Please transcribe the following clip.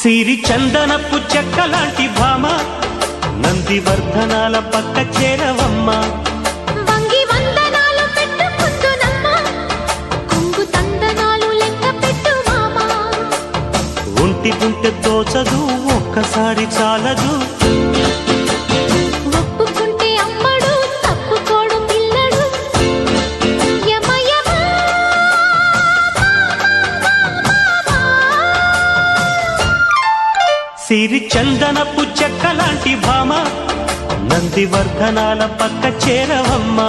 సిరి చందనపు చెక్కలాంటి భామ నందివర్ధనాల పక్క చేరవమ్మ. వంగి వందనాలు పెట్టుకుందునమ్మ, కొంగు తందనాలు లెక్క పెట్టు మామా. ఒంటికుంటే తోచదు ఒక్కసారి చాలదు, ఒప్పుకుంటే అమ్మడు తప్పుకోడు పిల్లడు. యమ యమ సిరి చందనపు చెక్కలాంటి భామ నందివర్ధనాల పక్క చేరవమ్మ.